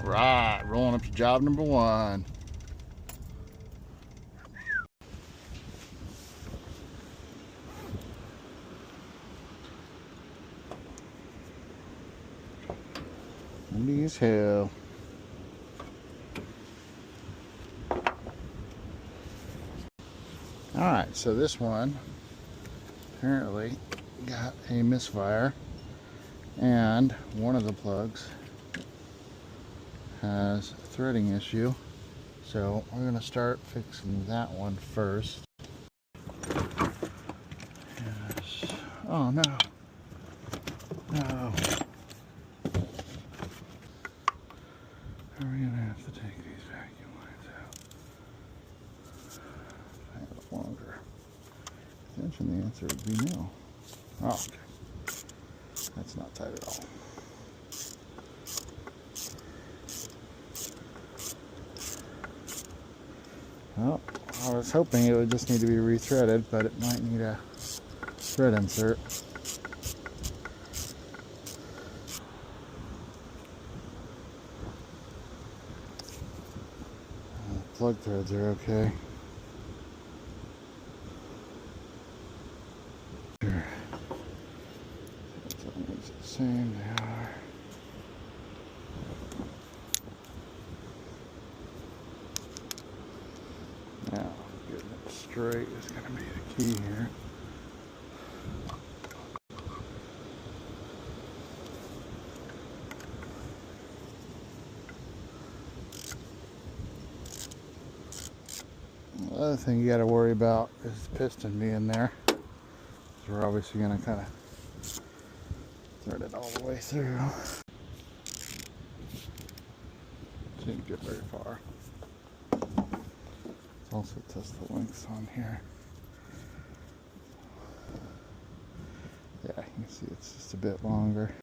Right, rolling up to job number 1. Windy as hell. Alright, so this one apparently got a misfire, and one of the plugs has a threading issue. So we're going to start fixing that one first. Yes. Oh no. No. Are we going to have to take these vacuum lines out? I have a longer extension. The answer would be no. Oh, okay. That's not tight at all. Well, I was hoping it would just need to be rethreaded, but it might need a thread insert. Plug threads are okay. Sure. It's always the same, they are. Now, getting it straight is going to be the key here. The other thing you got to worry about is the piston being there. So we're obviously going to kind of thread it all the way through. Didn't get very far. Let's also test the lengths on here. Yeah, you can see it's just a bit longer.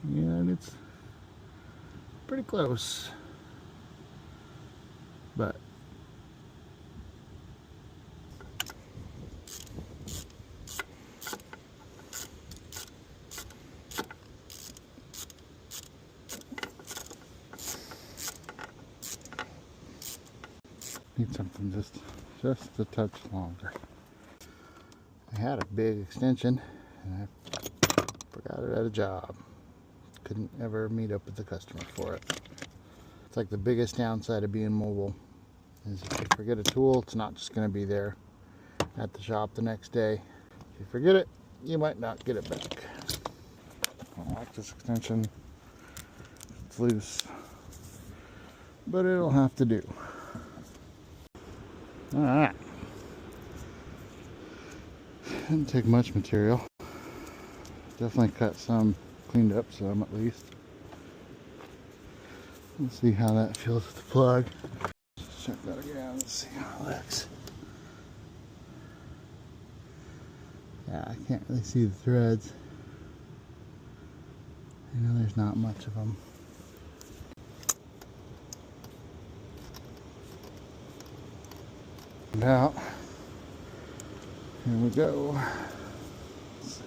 Yeah, and it's pretty close. But need something just a touch longer. I had a big extension and I forgot it at a job. Couldn't ever meet up with the customer for it. It's like the biggest downside of being mobile is if you forget a tool, it's not just going to be there at the shop the next day. If you forget it, you might not get it back. I don't like this extension. It's loose, but it'll have to do. Alright. Didn't take much material. Definitely cut some, cleaned up some at least. Let's see how that feels with the plug. Let's check that again. Let's see how it looks. Yeah, I can't really see the threads. I know there's not much of them. Out. Here we go. Let's see.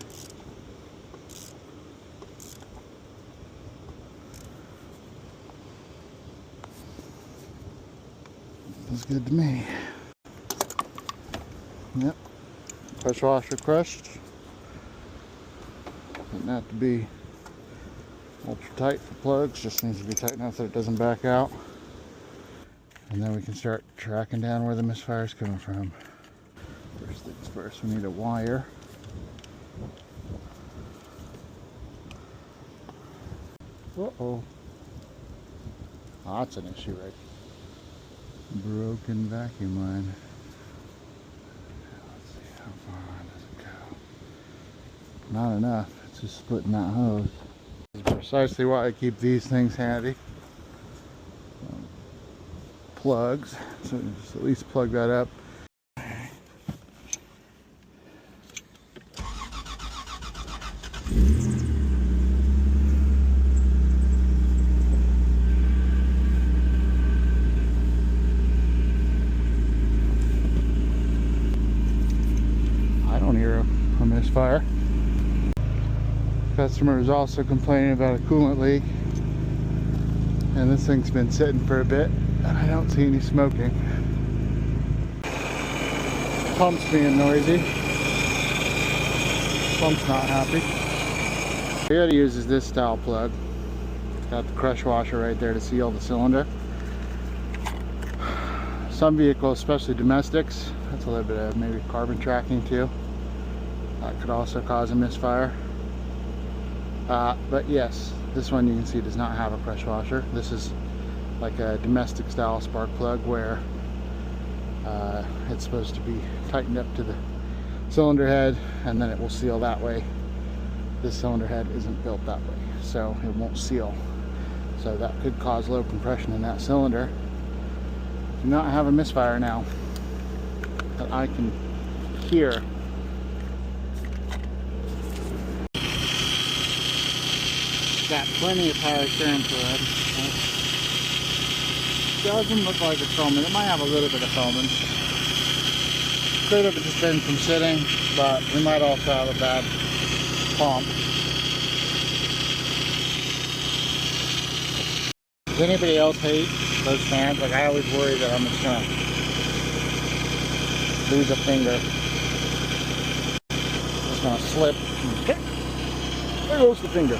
Feels good to me. Yep. Pressure washer crushed. Doesn't have to be ultra tight for plugs, just needs to be tight enough that it doesn't back out. And then we can start tracking down where the misfire is coming from. First things first, we need a wire. Uh-oh. Oh, that's an issue, right? Broken vacuum line. Let's see, how far does it go? Not enough. It's just splitting that hose. This is precisely why I keep these things handy. Plugs, so just at least plug that up. I don't hear a misfire. Customer is also complaining about a coolant leak. And this thing's been sitting for a bit, and I don't see any smoking. Pump's being noisy. Pump's not happy. What you gotta use is this style plug. It's got the crush washer right there to seal the cylinder. Some vehicles, especially domestics, that's a little bit of maybe carbon tracking too. That could also cause a misfire. But yes, this one you can see does not have a crush washer. This is like a domestic style spark plug where it's supposed to be tightened up to the cylinder head and then it will seal that way. This cylinder head isn't built that way, so it won't seal. So that could cause low compression in that cylinder. Do not have a misfire now that I can hear. Got plenty of power steering fluid. Doesn't look like it's foaming. It might have a little bit of foaming. Could have just been from sitting, but we might also have a bad pump. Does anybody else hate those fans? Like, I always worry that I'm just gonna lose a finger. Just gonna slip. There goes the finger.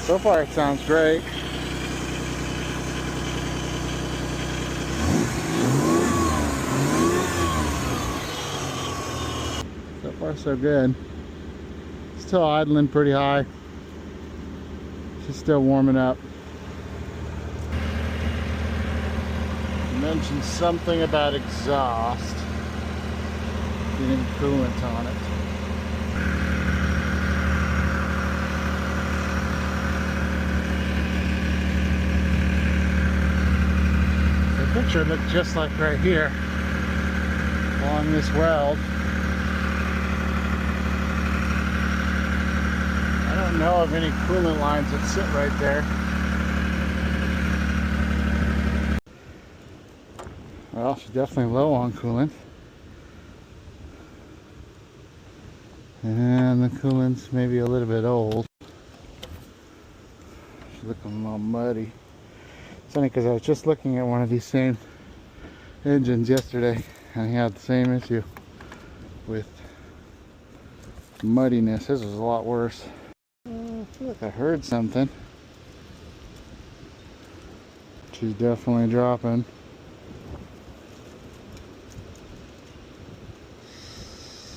So far it sounds great. So far so good. Still idling pretty high. She's still warming up. You mentioned something about exhaust. Getting coolant on it. The picture looked just like right here along this weld. I don't know of any coolant lines that sit right there. Well, she's definitely low on coolant. And the coolant's maybe a little bit old. She's looking a little muddy. It's funny because I was just looking at one of these same engines yesterday and he had the same issue with muddiness. His was a lot worse. I feel like I heard something. She's definitely dropping.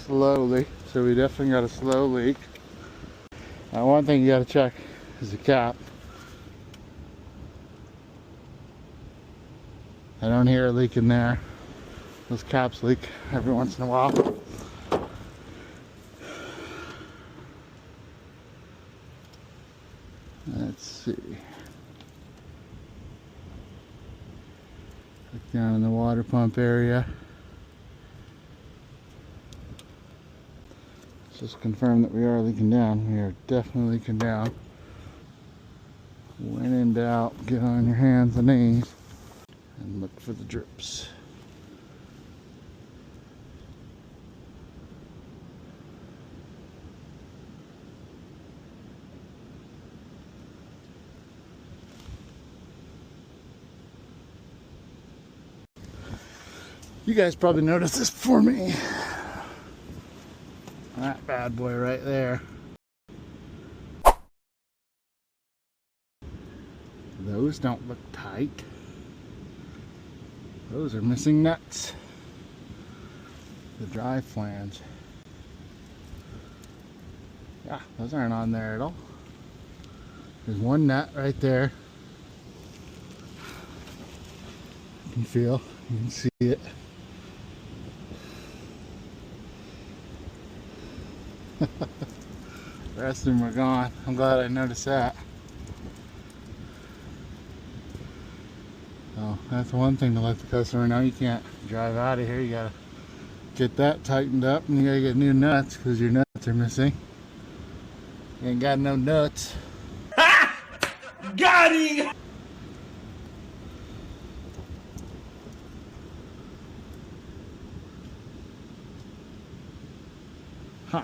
Slowly. So we definitely got a slow leak. Now one thing you got to check is the cap. I don't hear it leaking there. Those caps leak every once in a while. Let's see. Look down in the water pump area. Let's just confirm that we are leaking down. We are definitely leaking down. When in doubt, get on your hands and knees and look for the drips. You guys probably noticed this before me. That bad boy right there. Those don't look tight. Those are missing nuts. The drive flange. Yeah, those aren't on there at all. There's one nut right there. You can feel, you can see it. The rest of them are gone. I'm glad I noticed that. So that's one thing to let the customer know. You can't drive out of here. You gotta get that tightened up and you gotta get new nuts because your nuts are missing. You ain't got no nuts. Ha! Got him! Huh.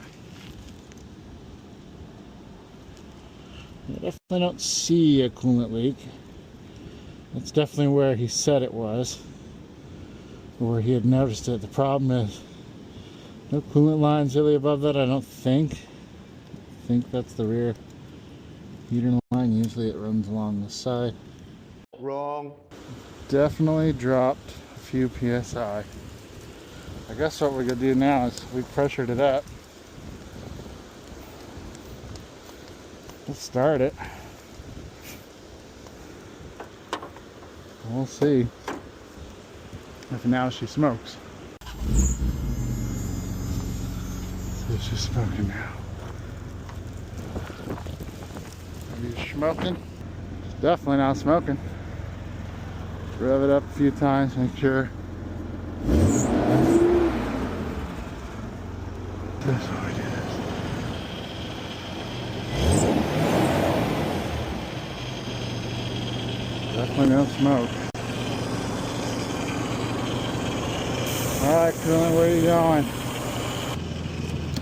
I definitely don't see a coolant leak. That's definitely where he said it was, or where he had noticed it. The problem is no coolant lines really above that, I don't think. I think that's the rear heater line. Usually it runs along the side. Wrong. Definitely dropped a few PSI. I guess what we're gonna do now is we pressured it up. Let's start it. We'll see if now she smokes. See if she's smoking now. Maybe she's smoking. She's definitely not smoking. Rev it up a few times, make sure. That's how we do this. Definitely no smoke. Alright, Coolant, where are you going?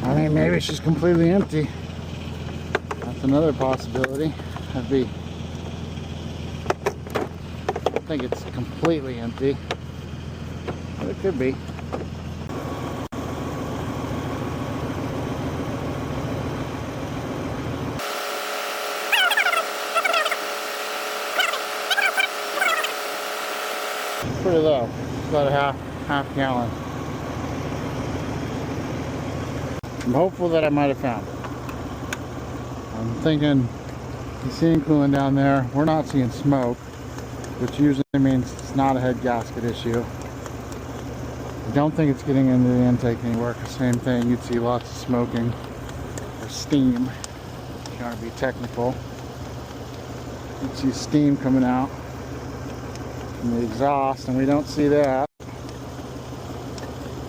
I think maybe she's completely empty. That's another possibility. That'd be. I think it's completely empty, but it could be. Pretty low. It's about a half gallon. I'm hopeful that I might have found it. I'm thinking he's seeing coolant down there. We're not seeing smoke, which usually means it's not a head gasket issue. I don't think it's getting into the intake anywhere. Same thing, you'd see lots of smoking or steam. If you want to be technical, you'd see steam coming out from the exhaust, and we don't see that.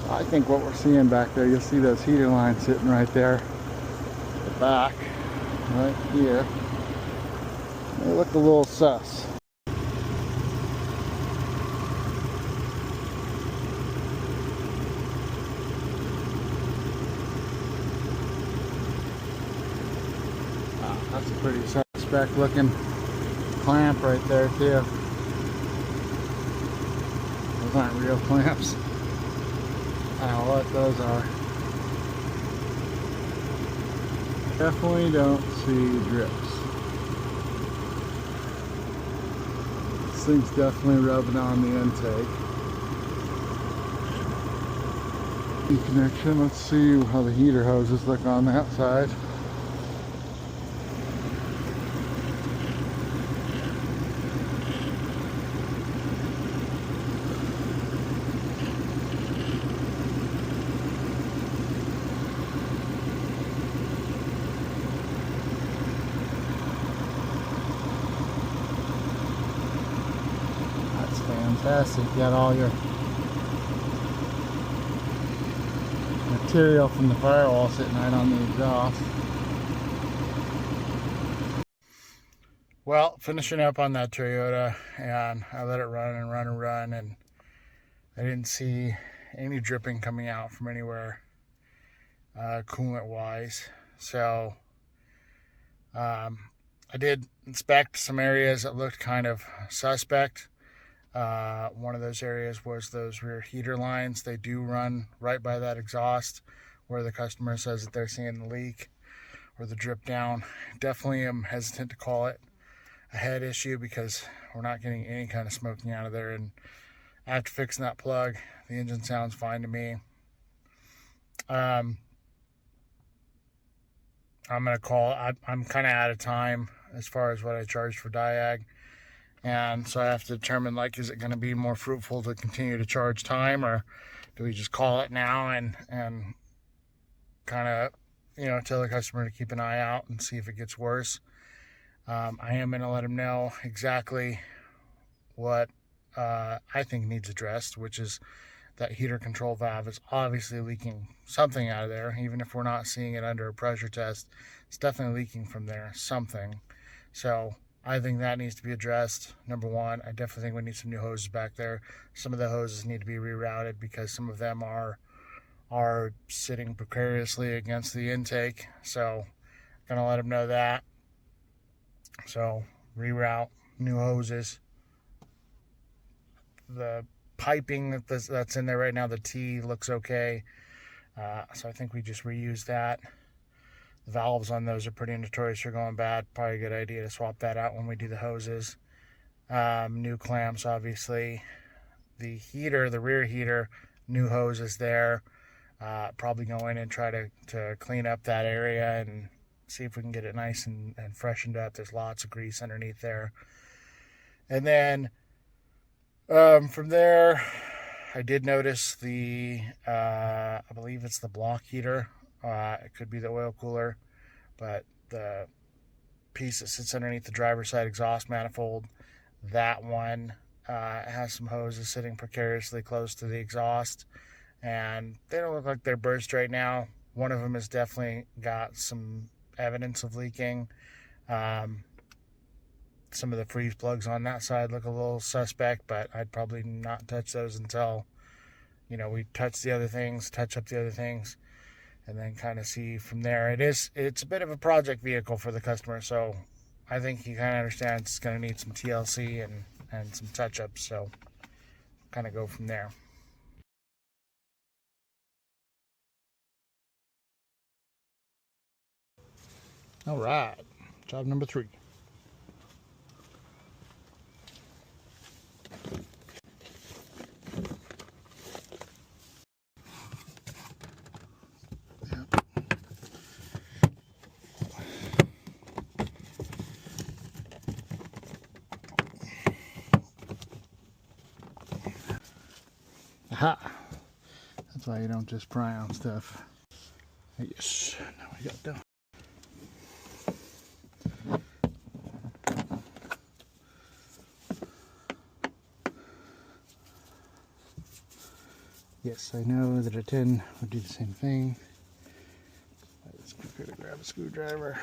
I think what we're seeing back there, you'll see those heater lines sitting right there at the back, right here. They look a little sus. That's a pretty suspect looking clamp right there too. Those aren't real clamps. I don't know what those are. Definitely don't see drips. This thing's definitely rubbing on the intake. Connection. Let's see how the heater hoses look on that side. Fantastic. You got all your material from the firewall sitting right on the exhaust. Well, finishing up on that Toyota, and I let it run and run and run, and I didn't see any dripping coming out from anywhere coolant wise. So I did inspect some areas that looked kind of suspect. One of those areas was those rear heater lines. They do run right by that exhaust where the customer says that they're seeing the leak or the drip down. Definitely am hesitant to call it a head issue because we're not getting any kind of smoking out of there, and after fixing that plug, the engine sounds fine to me. I'm gonna call. I'm kind of out of time as far as what I charged for diag. And so I have to determine, like, is it going to be more fruitful to continue to charge time, or do we just call it now and kind of, tell the customer to keep an eye out and see if it gets worse. I am going to let them know exactly what I think needs addressed, which is that heater control valve is obviously leaking something out of there. Even if we're not seeing it under a pressure test, it's definitely leaking from there, something. So I think that needs to be addressed. Number one, I definitely think we need some new hoses back there. Some of the hoses need to be rerouted because some of them are sitting precariously against the intake. So I'm gonna let them know that. So reroute, new hoses. The piping that's in there right now, the T looks okay. So I think we just reuse that. The valves on those are pretty notorious for going bad. Probably a good idea to swap that out when we do the hoses. New clamps, obviously. The heater, the rear heater, new hoses there. Probably go in and try to clean up that area and see if we can get it nice and freshened up. There's lots of grease underneath there. And then from there, I did notice the, I believe it's the block heater. It could be the oil cooler, but the piece that sits underneath the driver's side exhaust manifold, that one has some hoses sitting precariously close to the exhaust, and they don't look like they're burst right now. One of them has definitely got some evidence of leaking. Some of the freeze plugs on that side look a little suspect, but I'd probably not touch those until, we touch the other things, touch up the other things, and then kind of see from there. It's a bit of a project vehicle for the customer, so I think he kind of understands it's going to need some TLC and some touch-ups, so kind of go from there. All right, job number 3. Aha! That's why you don't just pry on stuff. Yes, now we got done. Yes, I know that a 10 would do the same thing. It's quicker to grab a screwdriver.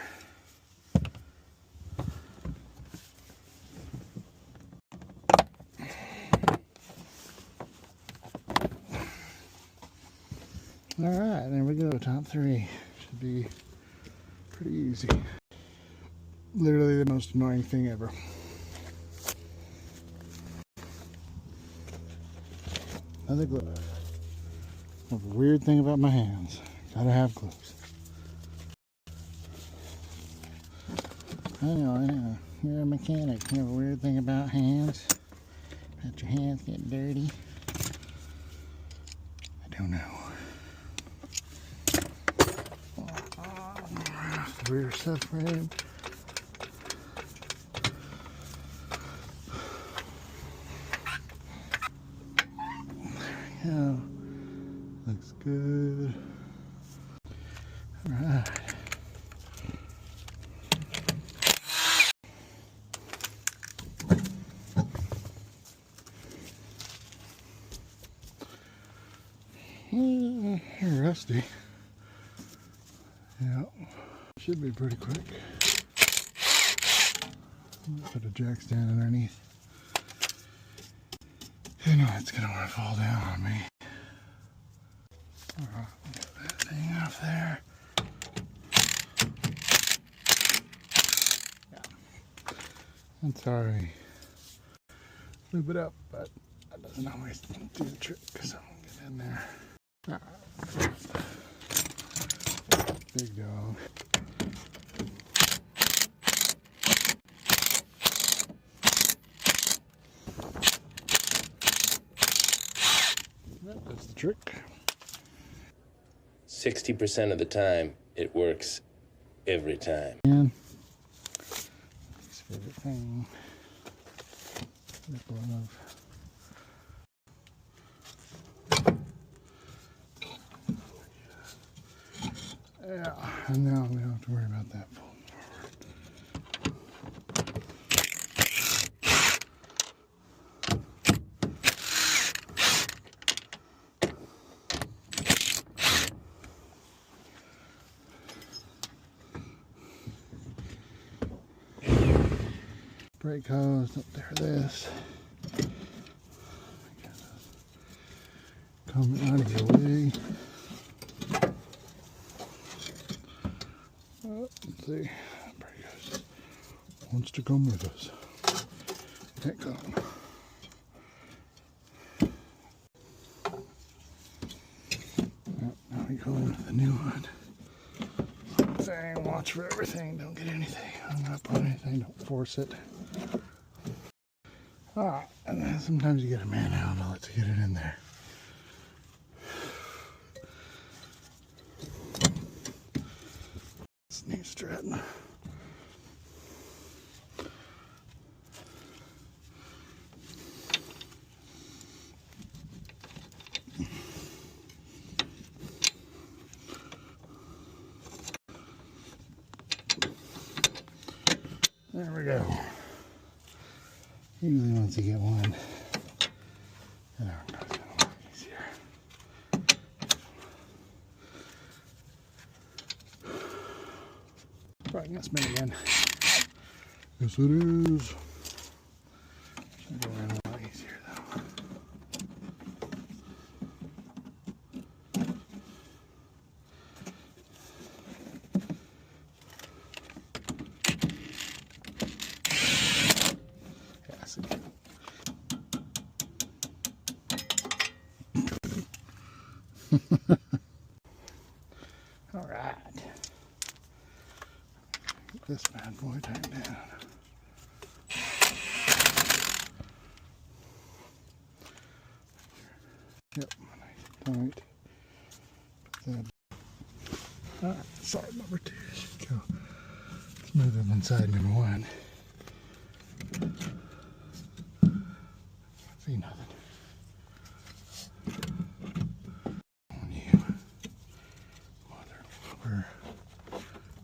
Alright, there we go, top 3. Should be pretty easy. Literally the most annoying thing ever. Another glove. A weird thing about my hands. Gotta have gloves. I know. You're a mechanic. You have a weird thing about hands. About your hands get dirty. I don't know. Rear subframe. There we go. Looks good. All right. Rusty. Yeah. Should be pretty quick. Put a jack stand underneath. You know it's gonna want to fall down on me. Alright, get that thing off there. Yeah. I'm sorry. Loop it up, but that doesn't always do the trick because I won't get in there. Alright. Big dog. That's the trick. 60% of the time, it works every time. And his favorite thing. Lip glove. Yeah, and now we don't have to worry about that folding brake hose, don't tear this. Coming out of your way. Oh, let's see. Brake hose wants to come with us. Can't come. Now we go into the new one. Thing, watch for everything. Don't get anything hung up on anything. Don't force it. Alright, and then sometimes you get a manhound that lets you get it in there. This needs strutting. There we go. Usually once you get one, it goes a little easier. Probably gonna spin again. Yes, it is. Should go in a lot easier though. Yes. All right. Get this bad boy tightened down. Yep, nice tight. Alright, side number 2 should go smoother than side number 1. See nothing. On you, mother lover.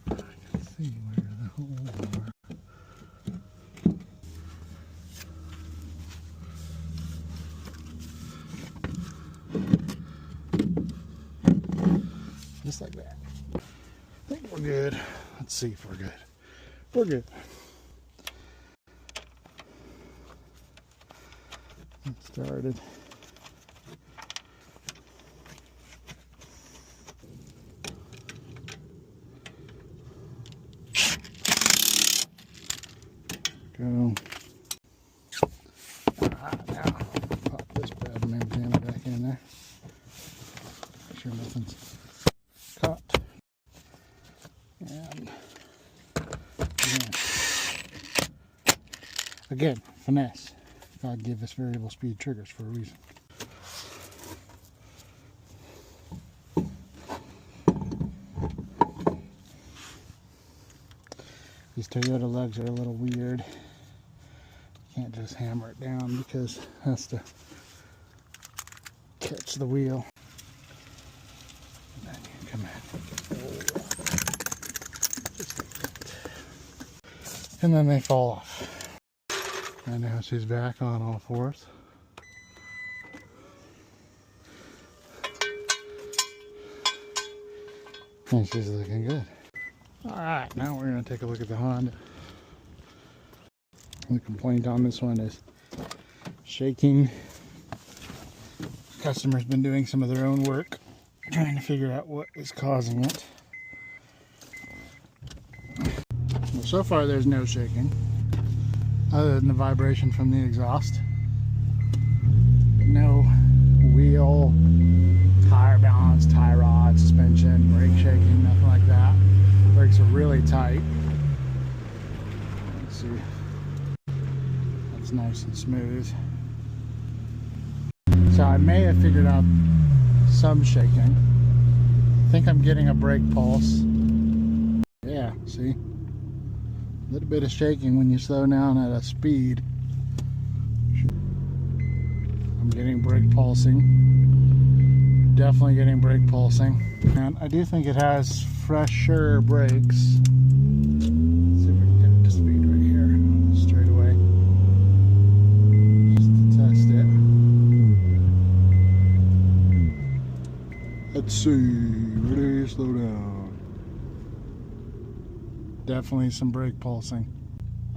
I can see where the holes are. Just like that. I think we're good. Let's see if we're good. We're good. Get started. Go. Now pop this bad man jammer back in there. Make sure nothing's caught. And again, finesse. God give us variable speed triggers for a reason. These Toyota lugs are a little weird. Can't just hammer it down because it has to catch the wheel. And then you come in. Just like that. And then they fall off. And now she's back on all fours. And she's looking good. Alright, now we're going to take a look at the Honda. The complaint on this one is shaking. Customer's been doing some of their own work, trying to figure out what is causing it. Well, so far there's no shaking, other than the vibration from the exhaust. No wheel, tire balance, tie rod, suspension, brake shaking, nothing like that. Brakes are really tight. Let's see. That's nice and smooth. So I may have figured out some shaking. I think I'm getting a brake pulse. Yeah, see? A little bit of shaking when you slow down at a speed. I'm getting brake pulsing. Definitely getting brake pulsing. And I do think it has fresher brakes. Let's see if we can get it to speed right here. Straight away. Just to test it. Let's see. Ready, slow down. Definitely some brake pulsing.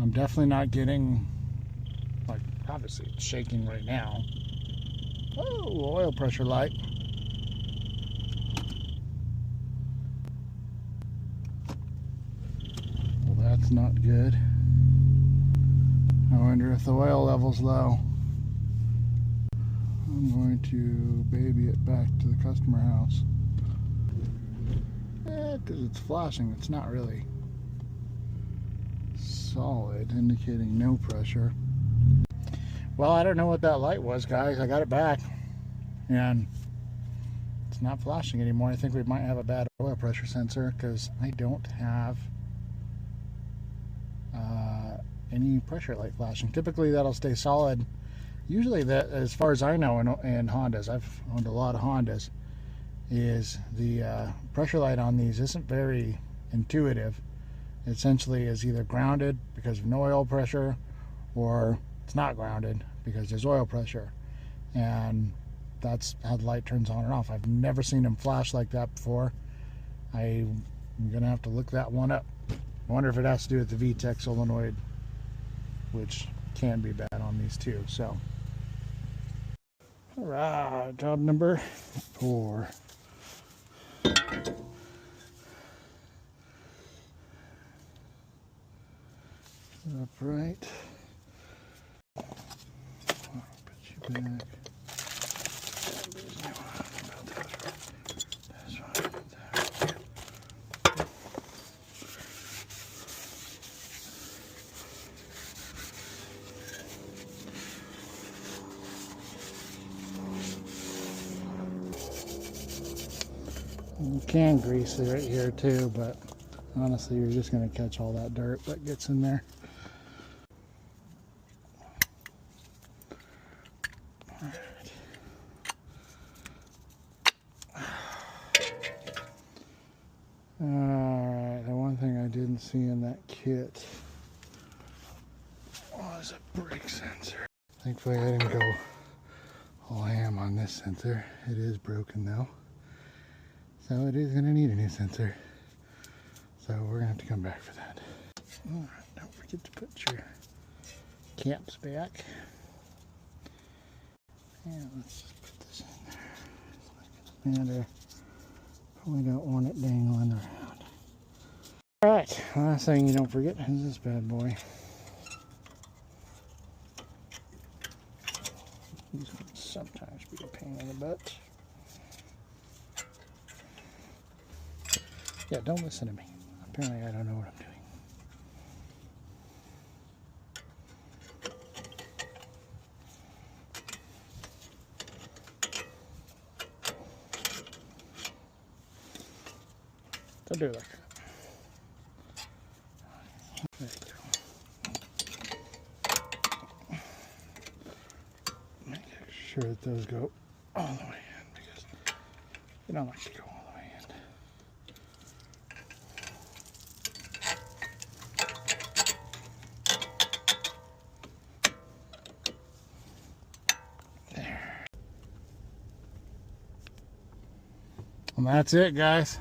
I'm definitely not getting, like, obviously it's shaking right now. Oh, oil pressure light. Well, that's not good. I wonder if the oil level's low. I'm going to baby it back to the customer house. Because it's flashing, it's not really solid, indicating no pressure. Well, I don't know what that light was, guys. I got it back and it's not flashing anymore. I think we might have a bad oil pressure sensor because I don't have any pressure light flashing. Typically that'll stay solid. Usually, that, as far as I know, in Hondas, I've owned a lot of Hondas, is the pressure light on these isn't very intuitive. It essentially is either grounded because of no oil pressure, or it's not grounded because there's oil pressure, and that's how the light turns on and off. I've never seen them flash like that before. I'm gonna have to look that one up. I wonder if it has to do with the VTEC solenoid, which can be bad on these too. So, all right, job number 4. Upright. Put you back. You can grease it right here too, but honestly you're just going to catch all that dirt that gets in there. Alright, the one thing I didn't see in that kit was a brake sensor. Thankfully I didn't go all ham on this sensor. It is broken though, so it is going to need a new sensor. So we're going to have to come back for that. Alright, don't forget to put your caps back. And let's just put this in there. It's not going to matter. We don't want it dangling around. Alright, last thing you don't forget is this bad boy. These can sometimes be a pain in the butt. Yeah, don't listen to me. Apparently I don't know what I'm doing. Don't do it like that. There you go. Make sure that those go all the way in, because you don't like to go all the way in. There. And that's it, guys.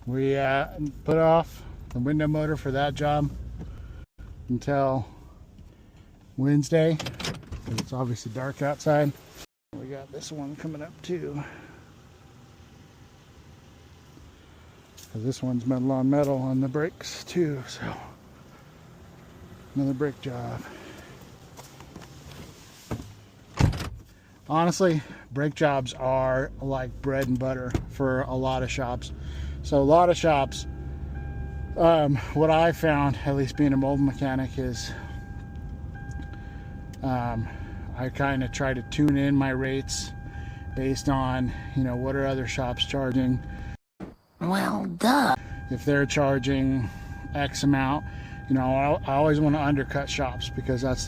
We put off the window motor for that job until Wednesday, because it's obviously dark outside. We got this one coming up too, because this one's metal on metal on the brakes too, so another brake job. Honestly, brake jobs are like bread and butter for a lot of shops. So a lot of shops, what I found, at least being a mold mechanic, is I kind of try to tune in my rates based on, you know, what are other shops charging. Well, duh. If they're charging X amount, you know, I always want to undercut shops, because that's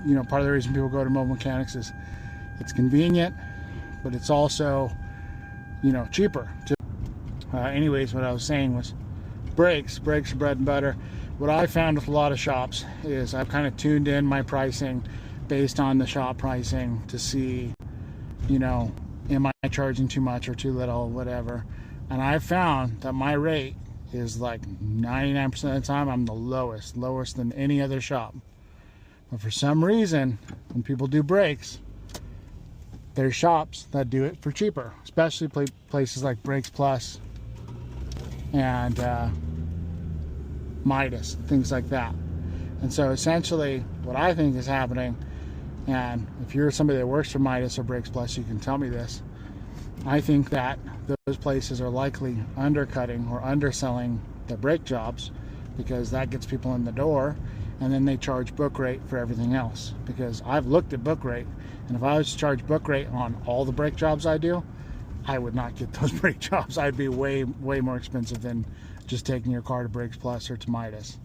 you know, part of the reason people go to mold mechanics is it's convenient, but it's also, you know, cheaper. Anyways, what I was saying was brakes are bread and butter. What I found with a lot of shops is I've kind of tuned in my pricing based on the shop pricing to see, you know, am I charging too much or too little, whatever. And I found that my rate is like 99% of the time I'm the lowest than any other shop. But for some reason, when people do brakes, there's shops that do it for cheaper, especially places like Brakes Plus and Midas, things like that. And so essentially what I think is happening, and if you're somebody that works for Midas or Brakes Plus, you can tell me this, I think that those places are likely undercutting or underselling the brake jobs, because that gets people in the door, and then they charge book rate for everything else. Because I've looked at book rate, and if I was to charge book rate on all the brake jobs I do, I would not get those brake jobs. I'd be way more expensive than just taking your car to Brakes Plus or to Midas.